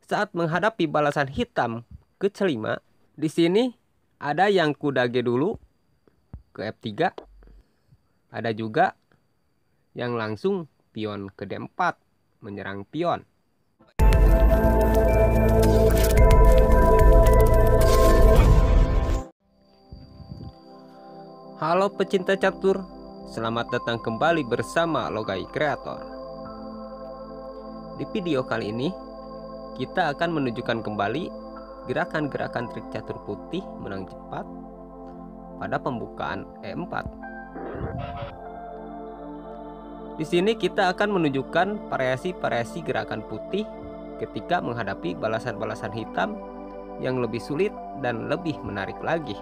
Saat menghadapi balasan hitam ke C5, di sini ada yang kuda G dulu ke F3, ada juga yang langsung pion ke D4 menyerang pion. Halo pecinta catur, selamat datang kembali bersama Logai Kreator. Di video kali ini kita akan menunjukkan kembali gerakan-gerakan trik catur putih menang cepat pada pembukaan E4. Di sini kita akan menunjukkan variasi-variasi gerakan putih ketika menghadapi balasan-balasan hitam yang lebih sulit dan lebih menarik lagi.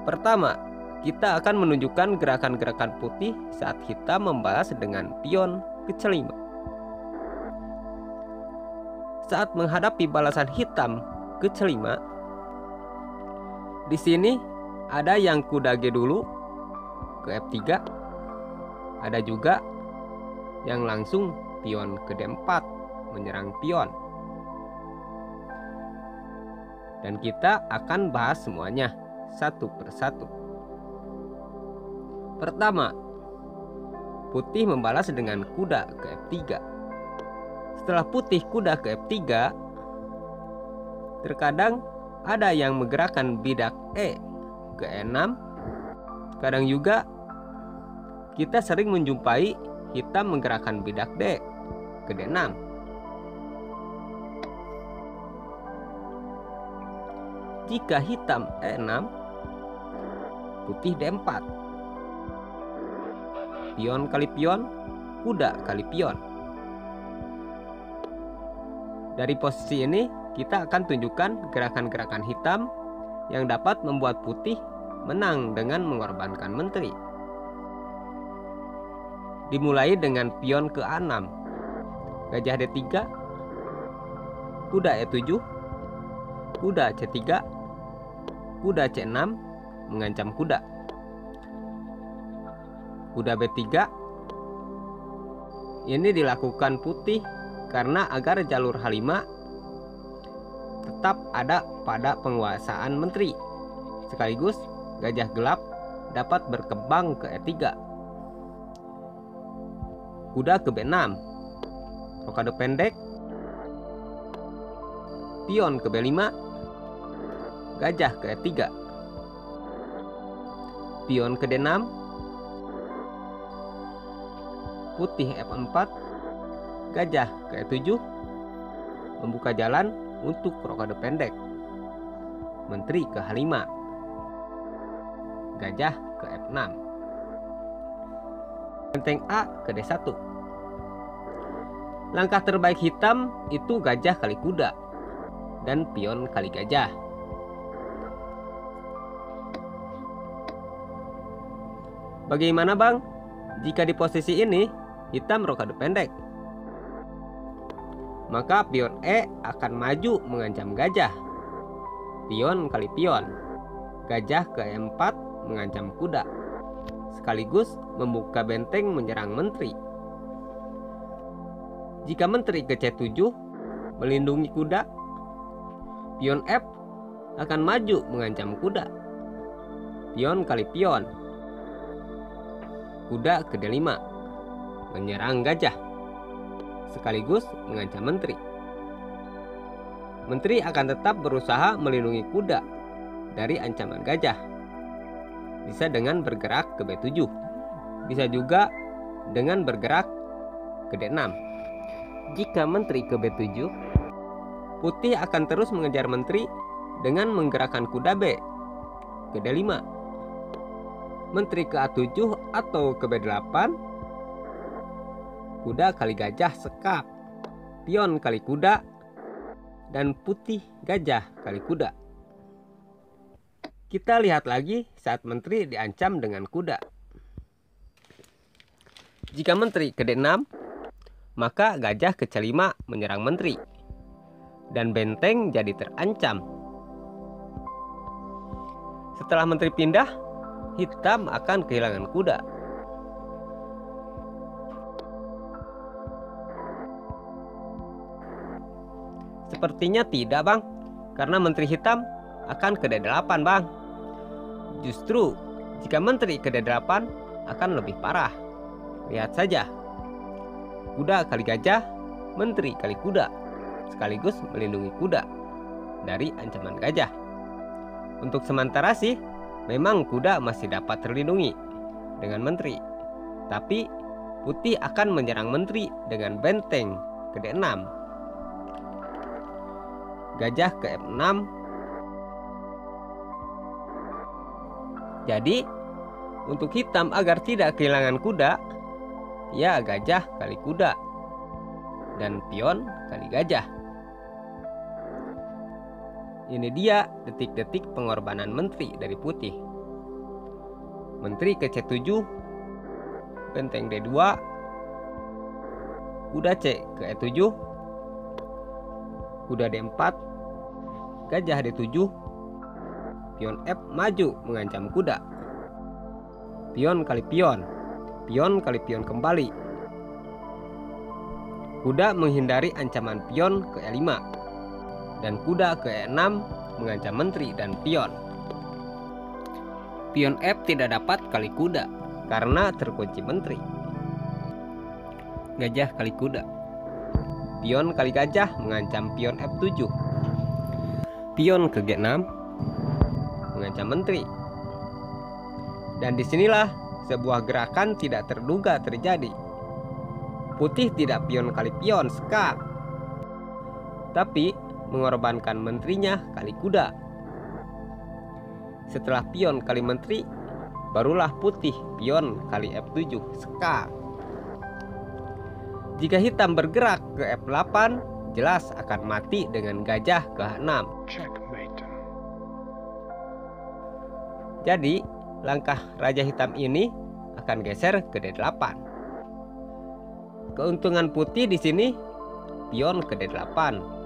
Pertama, kita akan menunjukkan gerakan-gerakan putih saat hitam membalas dengan pion ke C5. Saat menghadapi balasan hitam ke C5, di sini ada yang kuda G dulu ke F3, ada juga yang langsung pion ke D4 menyerang pion. Dan kita akan bahas semuanya satu persatu. Pertama, putih membalas dengan kuda ke F3. Setelah putih kuda ke F3, terkadang ada yang menggerakkan bidak E ke E6. Kadang juga kita sering menjumpai hitam menggerakkan bidak D ke D6. Jika hitam E6, putih D4. Pion kali pion, kuda kali pion. Dari posisi ini kita akan tunjukkan gerakan-gerakan hitam yang dapat membuat putih menang dengan mengorbankan menteri. Dimulai dengan pion ke A6, gajah D3, kuda E7, kuda C3, kuda C6 mengancam kuda. Kuda B3 ini dilakukan putih karena agar jalur H5 tetap ada pada penguasaan menteri. Sekaligus gajah gelap dapat berkembang ke E3. Kuda ke B6, rokade pendek, pion ke B5, gajah ke E3, pion ke D6, putih F4, gajah ke E7, membuka jalan untuk rokade pendek, menteri ke H5, gajah ke F6, benteng A ke D1. Langkah terbaik hitam itu gajah kali kuda dan pion kali gajah. Bagaimana bang jika di posisi ini hitam rokade pendek? Maka pion E akan maju mengancam gajah. Pion kali pion, gajah ke E4 mengancam kuda, sekaligus membuka benteng menyerang menteri. Jika menteri ke C7 melindungi kuda, pion F akan maju mengancam kuda. Pion kali pion, kuda ke D5 menyerang gajah, sekaligus mengancam menteri. Menteri akan tetap berusaha melindungi kuda dari ancaman gajah. Bisa dengan bergerak ke B7, bisa juga dengan bergerak ke D6. Jika menteri ke B7, putih akan terus mengejar menteri dengan menggerakkan kuda B ke D5, menteri ke A7 atau ke B8, kuda kali gajah sekap, pion kali kuda, dan putih gajah kali kuda. Kita lihat lagi saat menteri diancam dengan kuda. Jika menteri ke D6, maka gajah ke C5 menyerang menteri, dan benteng jadi terancam. Setelah menteri pindah, hitam akan kehilangan kuda. Sepertinya tidak, Bang. Karena menteri hitam akan ke D8, Bang. Justru jika menteri ke D8 akan lebih parah. Lihat saja. Kuda kali gajah, menteri kali kuda, sekaligus melindungi kuda dari ancaman gajah. Untuk sementara sih, memang kuda masih dapat terlindungi dengan menteri. Tapi putih akan menyerang menteri dengan benteng ke D6. Gajah ke F6. Jadi, untuk hitam agar tidak kehilangan kuda, ya gajah kali kuda dan pion kali gajah. Ini dia detik-detik pengorbanan menteri dari putih. Menteri ke C7, benteng D2, kuda C ke E7, kuda D4, gajah D7, pion F maju mengancam kuda. Pion kali pion, pion kali pion kembali. Kuda menghindari ancaman pion ke E5, dan kuda ke E6 mengancam menteri dan pion. Pion F tidak dapat kali kuda karena terkunci menteri. Gajah kali kuda, pion kali gajah mengancam pion F7. Pion ke G6 mengancam menteri. Dan disinilah sebuah gerakan tidak terduga terjadi. Putih tidak pion kali pion skak, tapi mengorbankan menterinya kali kuda. Setelah pion kali menteri, barulah putih pion kali F7 skak. Jika hitam bergerak ke F8, jelas akan mati dengan gajah ke H6. Jadi, langkah raja hitam ini akan geser ke D8. Keuntungan putih di sini, pion ke D8,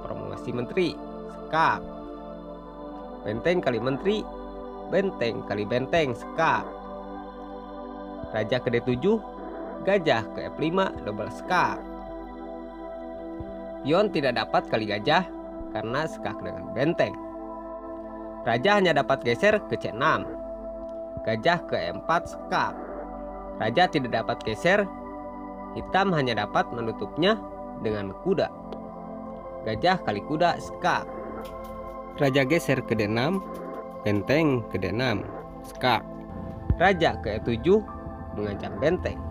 promosi menteri, skak. Benteng kali menteri, benteng kali benteng, skak. Raja ke D7, gajah ke F5, double skak. Pion tidak dapat kali gajah karena skak dengan benteng. Raja hanya dapat geser ke C6. Gajah ke E4 skak. Raja tidak dapat geser, hitam hanya dapat menutupnya dengan kuda. Gajah kali kuda skak. Raja geser ke D6, benteng ke D6 skak. Raja ke E7 mengancam benteng.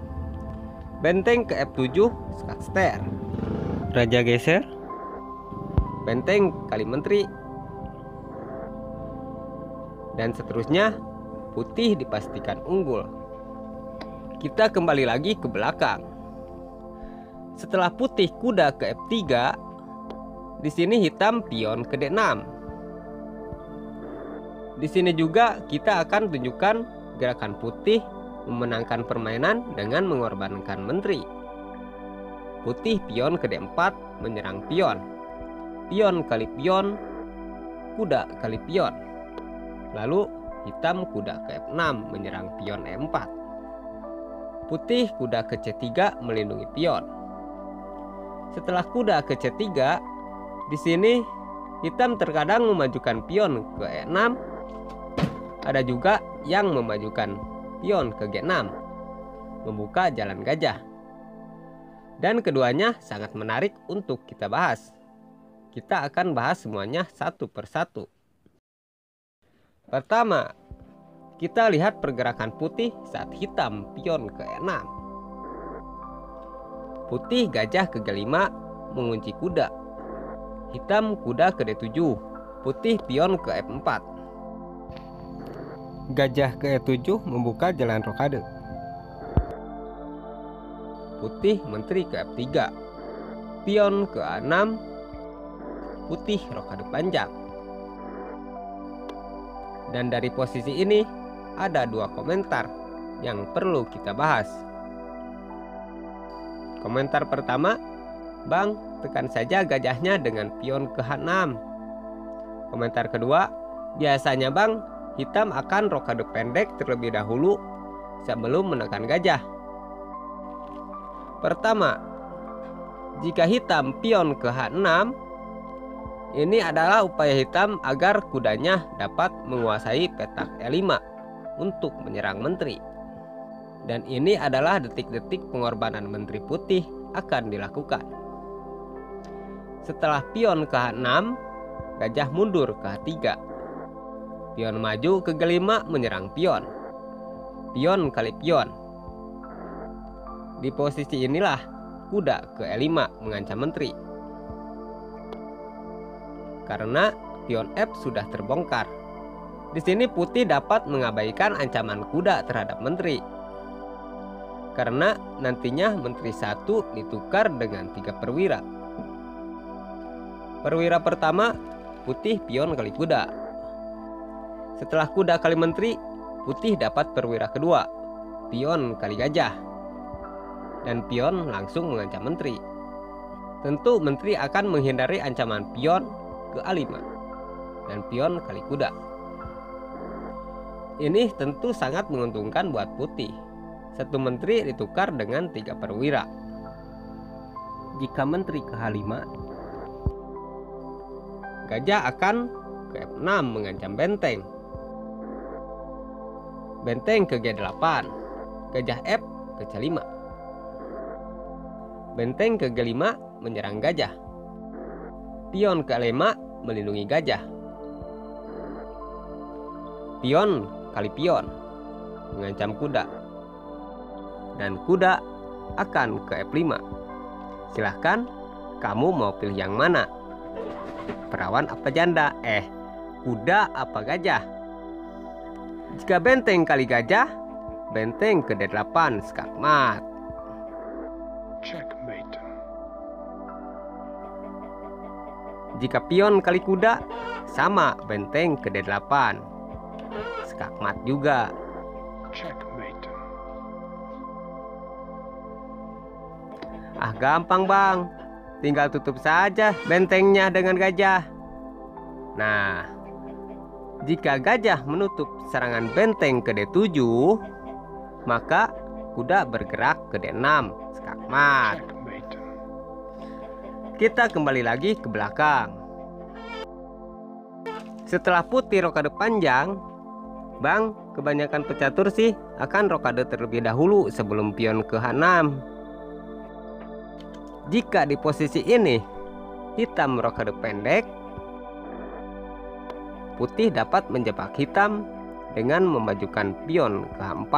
Benteng ke F7 skak ster. Raja geser, benteng kali menteri, dan seterusnya. Putih dipastikan unggul. Kita kembali lagi ke belakang. Setelah putih kuda ke F3, di sini hitam pion ke D6. Di sini juga kita akan tunjukkan gerakan putih memenangkan permainan dengan mengorbankan menteri. Putih pion ke D4 menyerang pion. Pion kali pion, kuda kali pion. Lalu hitam kuda ke F6 menyerang pion E4. Putih kuda ke C3 melindungi pion. Setelah kuda ke C3, di sini hitam terkadang memajukan pion ke E6. Ada juga yang memajukan pion ke G6, membuka jalan gajah. Dan keduanya sangat menarik untuk kita bahas. Kita akan bahas semuanya satu persatu. Pertama, kita lihat pergerakan putih saat hitam pion ke E6. Putih gajah ke G5 mengunci kuda. Hitam kuda ke D7. Putih pion ke F4. Gajah ke E7 membuka jalan rokade. Putih menteri ke F3. Pion ke A6. Putih rokade panjang. Dan dari posisi ini ada dua komentar yang perlu kita bahas. Komentar pertama, Bang, tekan saja gajahnya dengan pion ke H6. Komentar kedua, biasanya Bang, hitam akan rokade pendek terlebih dahulu sebelum menekan gajah. Pertama, jika hitam pion ke H6, Ini adalah upaya hitam agar kudanya dapat menguasai petak E5 untuk menyerang menteri. Dan ini adalah detik-detik pengorbanan menteri putih akan dilakukan. Setelah pion ke H6, gajah mundur ke H3. Pion maju ke G5 menyerang pion. Pion kali pion. Di posisi inilah kuda ke E5 mengancam menteri. Karena pion F sudah terbongkar. Di sini putih dapat mengabaikan ancaman kuda terhadap menteri. Karena nantinya menteri 1 ditukar dengan 3 perwira. Perwira pertama, putih pion kali kuda. Setelah kuda kali menteri, putih dapat perwira kedua, pion kali gajah. Dan pion langsung mengancam menteri. Tentu menteri akan menghindari ancaman pion ke A5 dan pion kali kuda. Ini tentu sangat menguntungkan buat putih. Satu menteri ditukar dengan 3 perwira. Jika menteri ke H5, gajah akan ke F6 mengancam benteng. Benteng ke G8, gajah F ke C5. Benteng ke G5 menyerang gajah. Pion ke E5 melindungi gajah. Pion kali pion mengancam kuda. Dan kuda akan ke F5. Silahkan kamu mau pilih yang mana? Perawan apa janda? Kuda apa gajah? Jika benteng kali gajah, benteng ke D8 skakmat. Checkmate. Jika pion kali kuda, sama benteng ke D8 skakmat juga. Checkmate. Gampang bang, tinggal tutup saja bentengnya dengan gajah. Nah, jika gajah menutup serangan benteng ke D7, maka kuda bergerak ke D6 skakmat. Checkmate. Kita kembali lagi ke belakang. Setelah putih rokade panjang, bang, kebanyakan pecatur sih akan rokade terlebih dahulu sebelum pion ke H6. Jika di posisi ini hitam rokade pendek, putih dapat menjebak hitam dengan memajukan pion ke H4.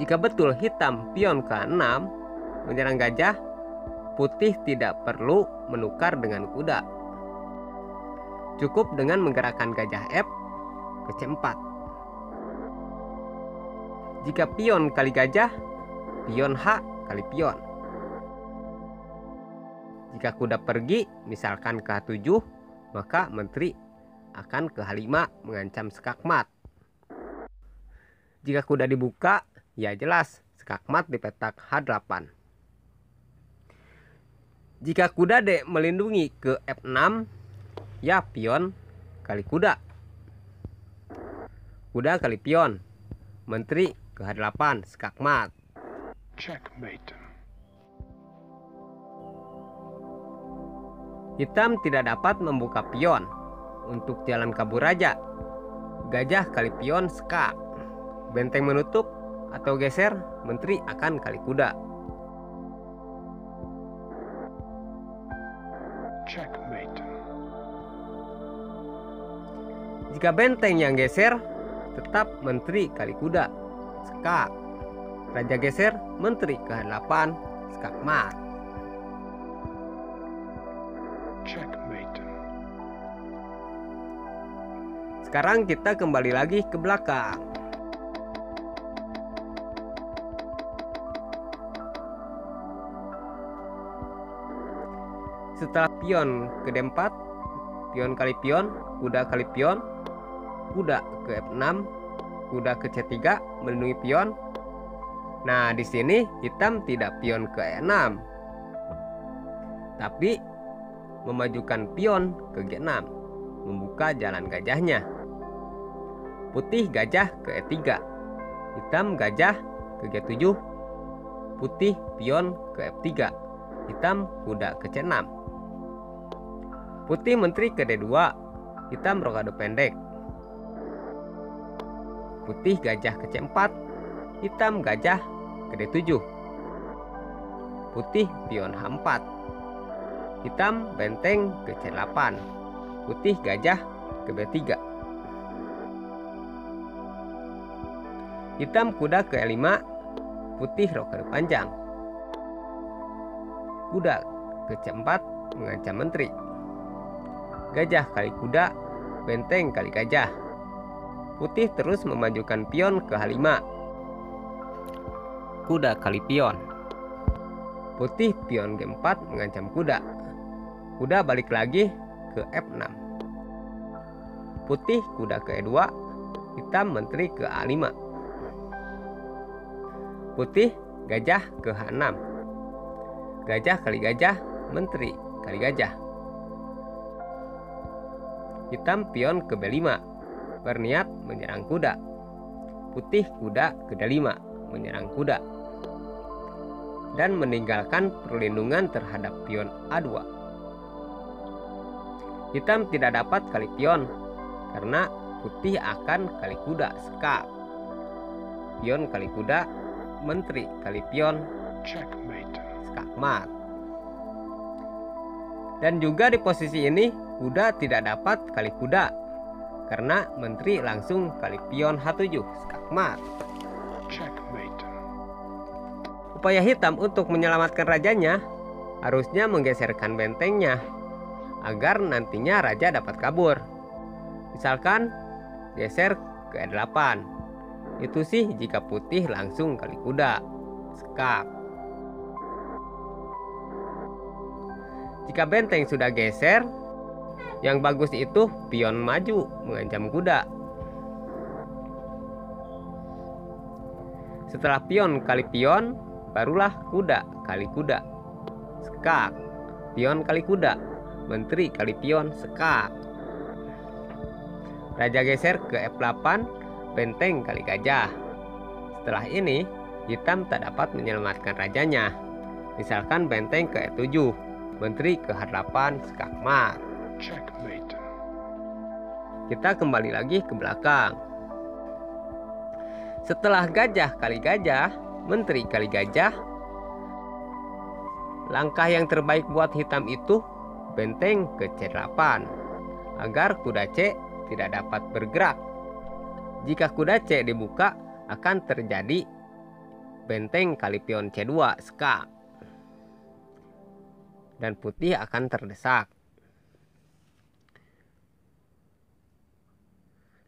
Jika betul hitam pion ke H6 menyerang gajah, putih tidak perlu menukar dengan kuda. Cukup dengan menggerakkan gajah F ke C4. Jika pion kali gajah, pion H kali pion. Jika kuda pergi, misalkan ke H7, maka menteri akan ke H5 mengancam skakmat. Jika kuda dibuka, ya jelas skakmat di petak H8. Jika kuda D melindungi ke F6, ya pion kali kuda. Kuda kali pion, menteri ke H8 skakmat. Checkmate. Hitam tidak dapat membuka pion untuk jalan kabur raja. Gajah kali pion skak. Benteng menutup atau geser, menteri akan kali kuda. Checkmate. Jika benteng yang geser, tetap menteri kali kuda. Skak. Raja geser, menteri ke H8 skakmat. Checkmate. Sekarang kita kembali lagi ke belakang. Setelah pion ke D4, pion kali pion, kuda kali pion, kuda ke F6, kuda ke C3 melindungi pion. Nah, di sini hitam tidak pion ke E6, tapi memajukan pion ke G6, membuka jalan gajahnya. Putih gajah ke E3, hitam gajah ke G7, putih pion ke F3, hitam kuda ke C6. Putih menteri ke D2, hitam rokade pendek. Putih gajah ke C4, hitam gajah ke D7. Putih pion H4, hitam benteng ke C8. Putih gajah ke B3. Hitam kuda ke E5, putih rokade panjang. Kuda ke C4 mengancam menteri. Gajah kali kuda, benteng kali gajah. Putih terus memajukan pion ke H5. Kuda kali pion. Putih pion G4 mengancam kuda. Kuda balik lagi ke F6. Putih kuda ke E2, hitam menteri ke A5. Putih gajah ke H6. Gajah kali gajah, menteri kali gajah. Hitam pion ke B5, berniat menyerang kuda. Putih kuda ke D5, menyerang kuda. Dan meninggalkan perlindungan terhadap pion A2. Hitam tidak dapat kali pion, karena putih akan kali kuda skak. Pion kali kuda, menteri kali pion, Checkmate. skakmat. Dan juga di posisi ini kuda tidak dapat kali kuda, karena menteri langsung kali pion H7, skakmat. Checkmate. Upaya hitam untuk menyelamatkan rajanya harusnya menggeserkan bentengnya agar nantinya raja dapat kabur. Misalkan geser ke E8. Itu sih jika putih langsung kali kuda, skak. Jika benteng sudah geser, yang bagus itu pion maju mengancam kuda. Setelah pion kali pion, barulah kuda kali kuda, skak. Pion kali kuda, menteri kali pion, skak. Raja geser ke F8, benteng kali gajah. Setelah ini, hitam tak dapat menyelamatkan rajanya. Misalkan benteng ke E7, menteri ke H8, skakmat. Checkmate. Kita kembali lagi ke belakang. Setelah gajah kali gajah, menteri kali gajah, langkah yang terbaik buat hitam itu benteng ke C8 agar kuda C tidak dapat bergerak. Jika kuda C dibuka, akan terjadi benteng kali pion C2 skak, dan putih akan terdesak.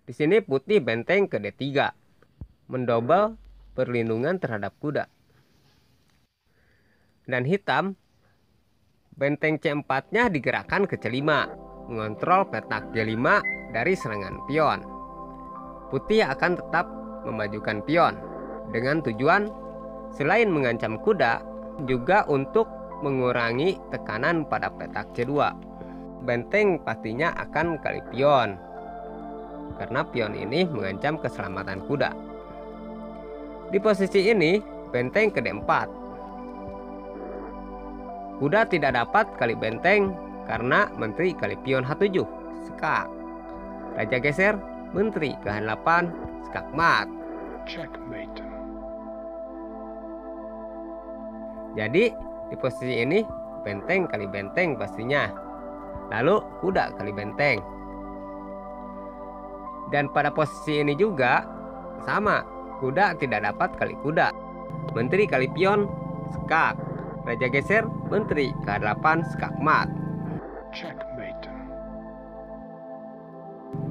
Di sini putih benteng ke D3, mendobel perlindungan terhadap kuda. Dan hitam benteng C4-nya digerakkan ke C5, mengontrol petak G5 dari serangan pion. Putih akan tetap memajukan pion dengan tujuan selain mengancam kuda, juga untuk mengurangi tekanan pada petak C2. Benteng pastinya akan kali pion, karena pion ini mengancam keselamatan kuda. Di posisi ini, benteng ke D4. Kuda tidak dapat kali benteng karena menteri kali pion H7, skak. Raja geser, menteri ke H8, skakmat. Checkmate. Jadi di posisi ini benteng kali benteng pastinya. Lalu kuda kali benteng. Dan pada posisi ini juga sama, kuda tidak dapat kali kuda. Menteri kali pion, skak. Raja geser, menteri ke H8, skakmat. Checkmate.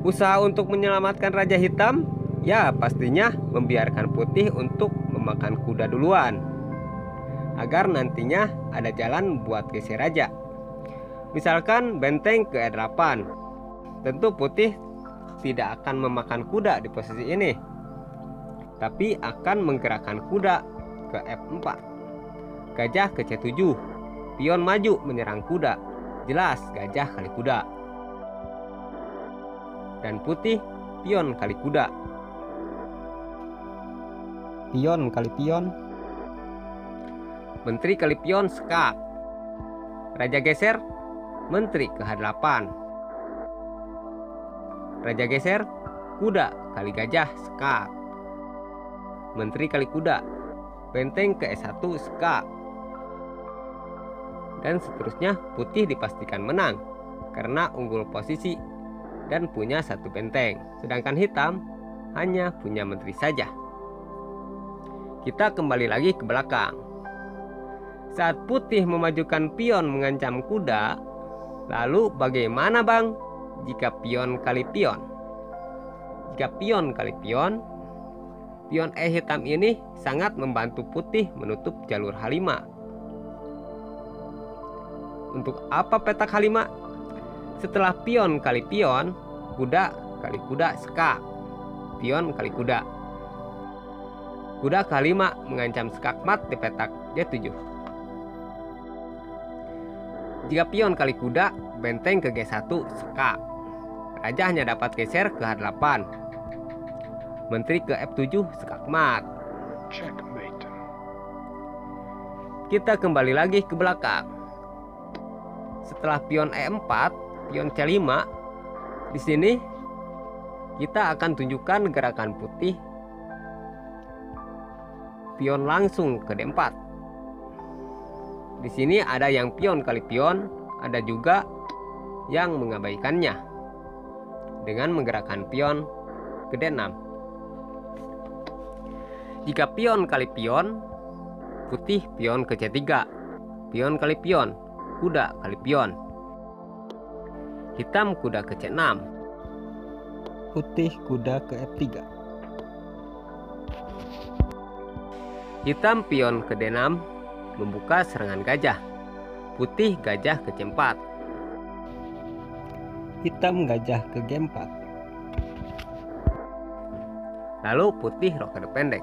Usaha untuk menyelamatkan raja hitam, ya pastinya membiarkan putih untuk memakan kuda duluan, agar nantinya ada jalan buat geser raja. Misalkan benteng ke E8, tentu putih tidak akan memakan kuda di posisi ini, tapi akan menggerakkan kuda ke F4. Gajah ke C7, pion maju menyerang kuda, jelas gajah kali kuda. Dan putih pion kali kuda. Pion kali pion, menteri kali pion skak. Raja geser, menteri ke H8. Raja geser, kuda kali gajah skak. Menteri kali kuda, benteng ke E1 skak. Dan seterusnya putih dipastikan menang karena unggul posisi dan punya satu benteng. Sedangkan hitam hanya punya menteri saja. Kita kembali lagi ke belakang. Saat putih memajukan pion mengancam kuda, lalu bagaimana bang jika pion kali pion? Jika pion kali pion, pion E hitam ini sangat membantu putih menutup jalur H5. Untuk apa petak H5? Setelah pion kali pion, kuda kali kuda skak. Pion kali kuda. Kuda kali 5 mengancam skak mat di petak J7. Jika pion kali kuda, benteng ke G1 skak. Raja hanya dapat geser ke H8. Menteri ke F7 skak mat. Checkmate. Kita kembali lagi ke belakang. Setelah pion E4, pion C5, di sini kita akan tunjukkan gerakan putih. Pion langsung ke D4. Di sini ada yang pion kali pion, ada juga yang mengabaikannya dengan menggerakkan pion ke D6. Jika pion kali pion, putih pion ke C3. Pion kali pion, kuda kali pion. Hitam kuda ke C6. Putih kuda ke F3. Hitam pion ke D6 membuka serangan gajah. Putih gajah ke C4. Hitam gajah ke G4. Lalu putih rokade pendek.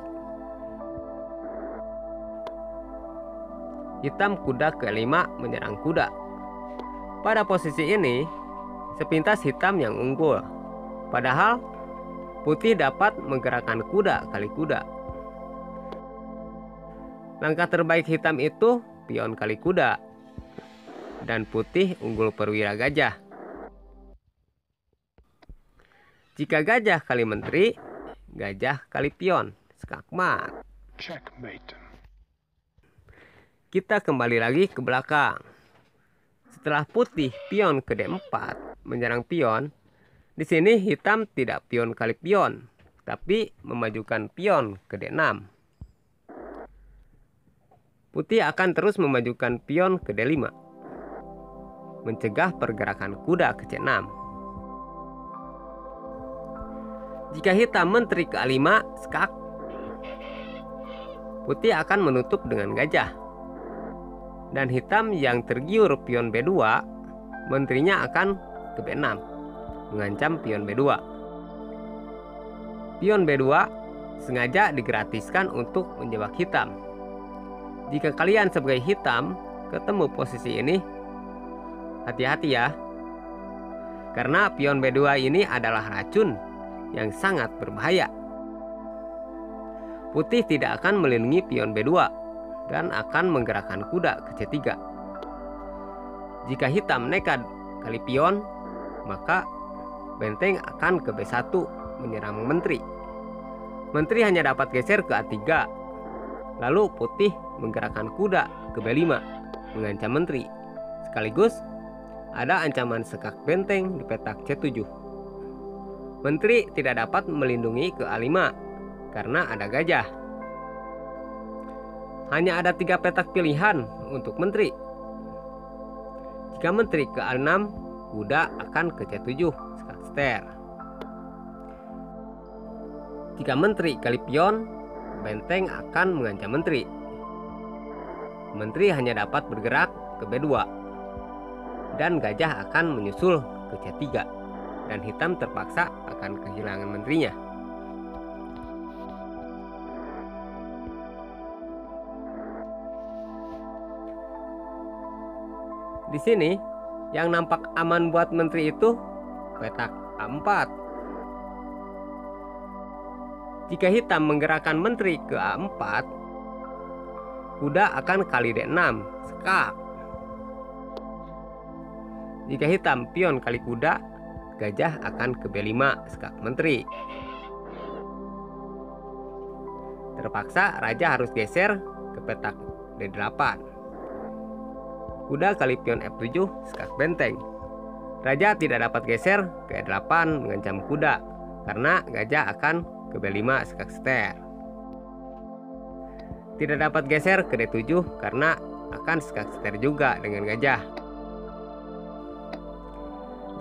Hitam kuda ke 5 menyerang kuda. Pada posisi ini, sepintas hitam yang unggul. Padahal, putih dapat menggerakkan kuda kali kuda. Langkah terbaik hitam itu pion kali kuda. Dan putih unggul perwira gajah. Jika gajah kali menteri, gajah kali pion, skak mat. Checkmate. Kita kembali lagi ke belakang. Setelah putih pion ke D4 menyerang pion, di sini hitam tidak pion kali pion, tapi memajukan pion ke D6. Putih akan terus memajukan pion ke D5, mencegah pergerakan kuda ke C6. Jika hitam menteri ke A5 skak, putih akan menutup dengan gajah. Dan hitam yang tergiur pion B2, menterinya akan ke B6, mengancam pion B2. Pion B2 sengaja digratiskan untuk menjebak hitam. Jika kalian sebagai hitam ketemu posisi ini, hati-hati ya. Karena pion B2 ini adalah racun yang sangat berbahaya. Putih tidak akan melindungi pion B2 dan akan menggerakkan kuda ke C3. Jika hitam nekat kali pion, maka benteng akan ke B1 menyerang menteri. Menteri hanya dapat geser ke A3. Lalu putih menggerakkan kuda ke B5 mengancam menteri. Sekaligus ada ancaman sekak benteng di petak C7. Menteri tidak dapat melindungi ke A5 karena ada gajah. Hanya ada 3 petak pilihan untuk menteri. Jika menteri ke A6, kuda akan ke C7 skak ster. Jika menteri kali pion, benteng akan mengancam menteri. Menteri hanya dapat bergerak ke B2 dan gajah akan menyusul ke C3 dan hitam terpaksa akan kehilangan menterinya. Di sini yang nampak aman buat menteri itu petak A4. Jika hitam menggerakkan menteri ke A4, kuda akan kali D6 skak. Jika hitam pion kali kuda, gajah akan ke B5 skak menteri. Terpaksa raja harus geser ke petak D8. Kuda kali pion F7 skak benteng. Raja tidak dapat geser ke E8 mengancam kuda karena gajah akan ke B5 skak ster. Tidak dapat geser ke D7 karena akan skak ster juga dengan gajah.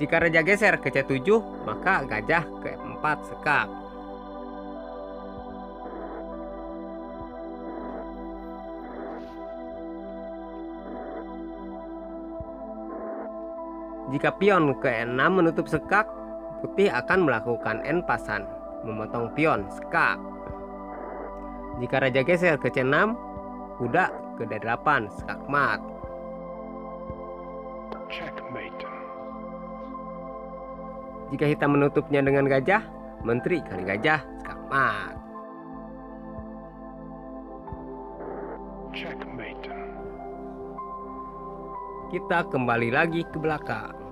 Jika raja geser ke C7, maka gajah ke F4 skak. Jika pion ke E6 menutup skak, putih akan melakukan N pasan, memotong pion skak. Jika raja geser ke C6, kuda ke D8 skak mat. Checkmate. Jika hitam menutupnya dengan gajah, menteri kali gajah skak mat. Checkmate. Kita kembali lagi ke belakang.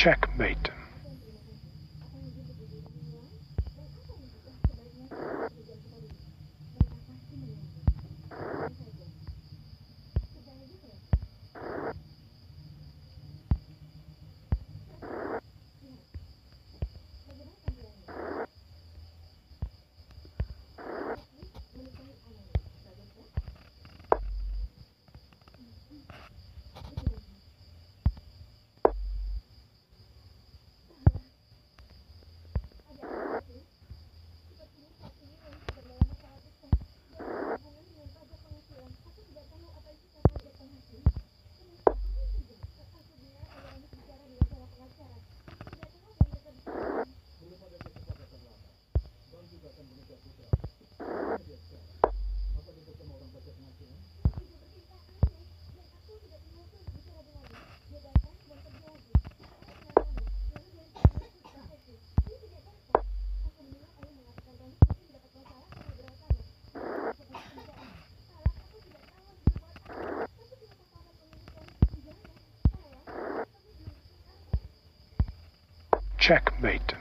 Checkmate. Checkmate.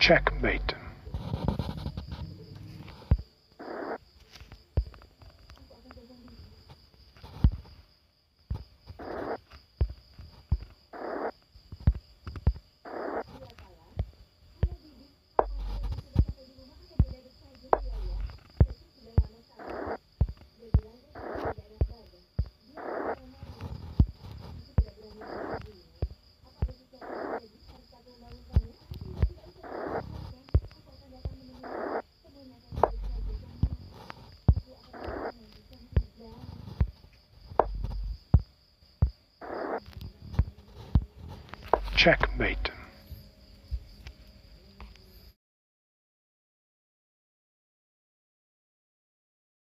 Checkmate. Checkmate.